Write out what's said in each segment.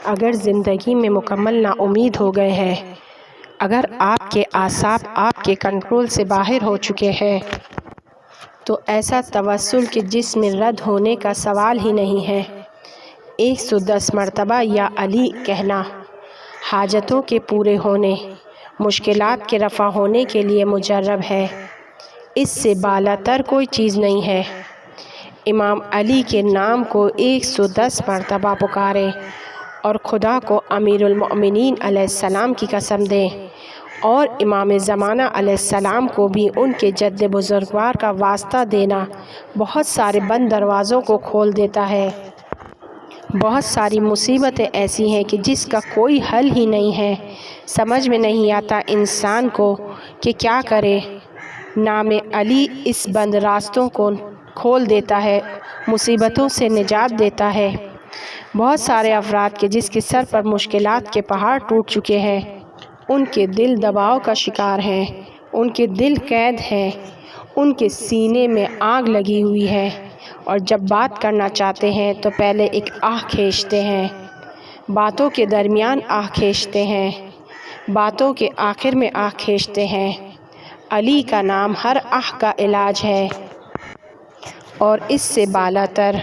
اگر زندگی میں مکمل نا امید ہو گئے ہیں، اگر آپ کے اعصاب آپ کے کنٹرول سے باہر ہو چکے ہیں، تو ایسا توسل کہ جس میں رد ہونے کا سوال ہی نہیں ہے، 110 مرتبہ یا علی کہنا حاجتوں کے پورے ہونے، مشکلات کے رفع ہونے کے لیے مجرب ہے۔ اس سے بالا تر کوئی چیز نہیں ہے۔ امام علی کے نام کو 110 مرتبہ پکاریں اور خدا کو امیر المؤمنین علیہ السلام کی قسم دیں، اور امام زمانہ علیہ السلام کو بھی ان کے جد بزرگوار کا واسطہ دینا بہت سارے بند دروازوں کو کھول دیتا ہے۔ بہت ساری مصیبتیں ایسی ہیں کہ جس کا کوئی حل ہی نہیں ہے۔ سمجھ میں نہیں آتا انسان کو کہ کیا کرے۔ نام علی اس بند راستوں کو کھول دیتا ہے، مصیبتوں سے نجات دیتا ہے۔ بہت سارے افراد کے جس کے سر پر مشکلات کے پہاڑ ٹوٹ چکے ہیں، ان کے دل دباؤ کا شکار ہیں، ان کے دل قید ہیں، ان کے سینے میں آگ لگی ہوئی ہے، اور جب بات کرنا چاہتے ہیں تو پہلے ایک آہ کھینچتے ہیں، باتوں کے درمیان آہ کھینچتے ہیں، باتوں کے آخر میں آہ کھینچتے ہیں۔ علی کا نام ہر آہ کا علاج ہے، اور اس سے بالا تر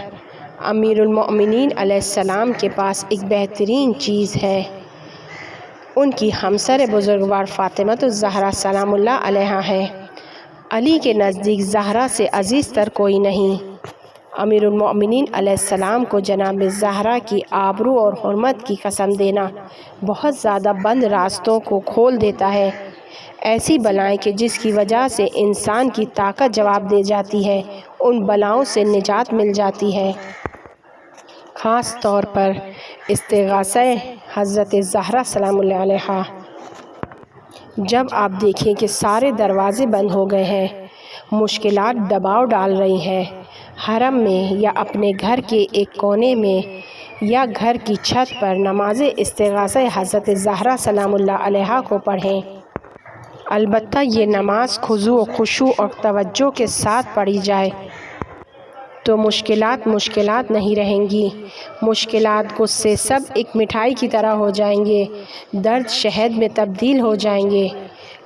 امیر المؤمنین علیہ السلام کے پاس ایک بہترین چیز ہے۔ ان کی ہمسر بزرگوار فاطمۃ الزہرا سلام اللہ علیہا ہے۔ علی کے نزدیک زہرا سے عزیز تر کوئی نہیں۔ امیر المؤمنین علیہ السلام کو جناب زہرا کی آبرو اور حرمت کی قسم دینا بہت زیادہ بند راستوں کو کھول دیتا ہے۔ ایسی بلائیں کہ جس کی وجہ سے انسان کی طاقت جواب دے جاتی ہے، ان بلاؤں سے نجات مل جاتی ہے۔ خاص طور پر استغاثہ حضرت زہرا سلام اللہ علیہا۔ جب آپ دیکھیں کہ سارے دروازے بند ہو گئے ہیں، مشکلات دباؤ ڈال رہی ہیں، حرم میں یا اپنے گھر کے ایک کونے میں یا گھر کی چھت پر نماز استغاثہ حضرت زہرا سلام اللہ علیہا کو پڑھیں۔ البتہ یہ نماز خضوع و خشوع اور توجہ کے ساتھ پڑھی جائے تو مشکلات نہیں رہیں گی۔ مشکلات غصے سب ایک مٹھائی کی طرح ہو جائیں گے، درد شہد میں تبدیل ہو جائیں گے۔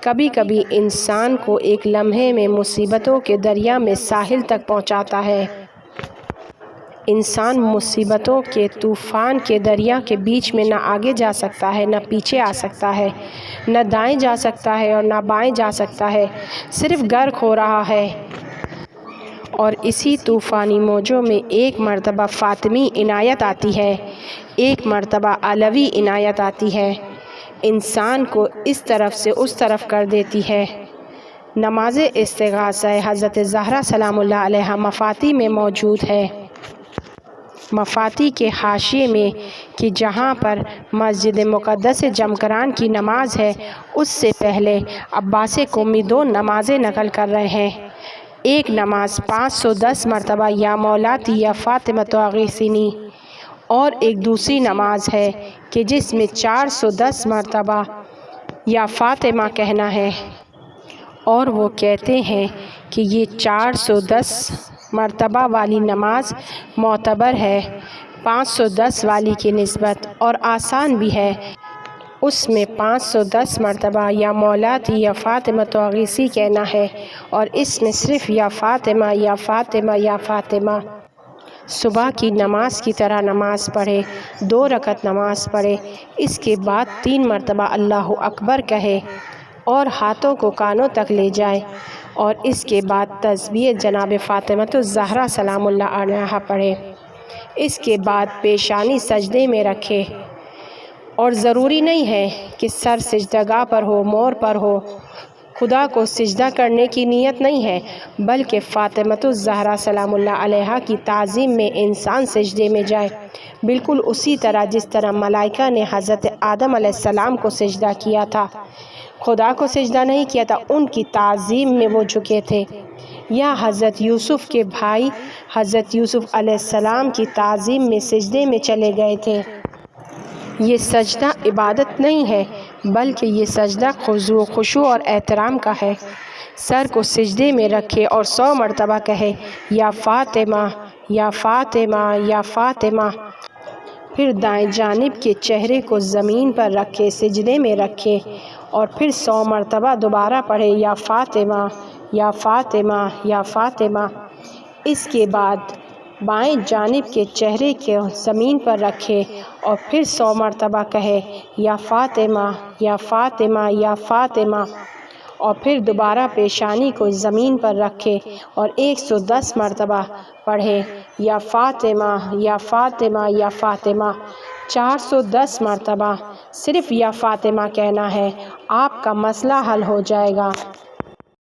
کبھی کبھی انسان کو ایک لمحے میں مصیبتوں کے دریا میں ساحل تک پہنچاتا ہے۔ انسان مصیبتوں کے طوفان کے دریا کے بیچ میں نہ آگے جا سکتا ہے، نہ پیچھے آ سکتا ہے، نہ دائیں جا سکتا ہے اور نہ بائیں جا سکتا ہے، صرف غرق ہو رہا ہے۔ اور اسی طوفانی موجوں میں ایک مرتبہ فاطمی عنایت آتی ہے، ایک مرتبہ علوی عنایت آتی ہے، انسان کو اس طرف سے اس طرف کر دیتی ہے۔ نماز استغاثہ حضرت زہرا سلام اللہ علیہا مفاتیح میں موجود ہے۔ مفاتیح کے حاشیے میں کہ جہاں پر مسجد مقدس جمکران کی نماز ہے، اس سے پہلے عباس قمی دو نمازیں نقل کر رہے ہیں۔ ایک نماز 510 مرتبہ یا مولاتی یا فاطمۃ اغیثنی، اور ایک دوسری نماز ہے کہ جس میں 410 مرتبہ یا فاطمہ کہنا ہے، اور وہ کہتے ہیں کہ یہ 410 مرتبہ والی نماز معتبر ہے 510 والی کی نسبت، اور آسان بھی ہے۔ اس میں 510 مرتبہ یا مولاتی یا فاطمۃ اغیثی کہنا ہے، اور اس میں صرف یا فاطمہ یا فاطمہ یا فاطمہ۔ صبح کی نماز کی طرح نماز پڑھے، 2 رکعت نماز پڑھے، اس کے بعد 3 مرتبہ اللہ اکبر کہے اور ہاتھوں کو کانوں تک لے جائے، اور اس کے بعد تسبیح جناب فاطمۃ الزہرا سلام اللہ علیہا پڑھے۔ اس کے بعد پیشانی سجدے میں رکھے، اور ضروری نہیں ہے کہ سر سجدہ گاہ پر ہو، مور پر ہو۔ خدا کو سجدہ کرنے کی نیت نہیں ہے، بلکہ فاطمۃ الزہرا سلام اللہ علیہا کی تعظیم میں انسان سجدے میں جائے، بالکل اسی طرح جس طرح ملائکہ نے حضرت آدم علیہ السلام کو سجدہ کیا تھا۔ خدا کو سجدہ نہیں کیا تھا، ان کی تعظیم میں وہ جھکے تھے۔ یا حضرت یوسف کے بھائی حضرت یوسف علیہ السلام کی تعظیم میں سجدے میں چلے گئے تھے۔ یہ سجدہ عبادت نہیں ہے، بلکہ یہ سجدہ خضوع و خشوع اور احترام کا ہے۔ سر کو سجدے میں رکھے اور 100 مرتبہ کہے، یا فاطمہ یا فاطمہ یا فاطمہ۔ پھر دائیں جانب کے چہرے کو زمین پر رکھے، سجدے میں رکھے اور پھر 100 مرتبہ دوبارہ پڑھے یا فاطمہ یا فاطمہ یا فاطمہ۔ اس کے بعد بائیں جانب کے چہرے کو زمین پر رکھے اور پھر 100 مرتبہ کہے یا فاطمہ یا فاطمہ یا فاطمہ، اور پھر دوبارہ پیشانی کو زمین پر رکھے اور 110 مرتبہ پڑھے یا فاطمہ یا فاطمہ یا فاطمہ۔ 410 مرتبہ صرف یا فاطمہ کہنا ہے، آپ کا مسئلہ حل ہو جائے گا۔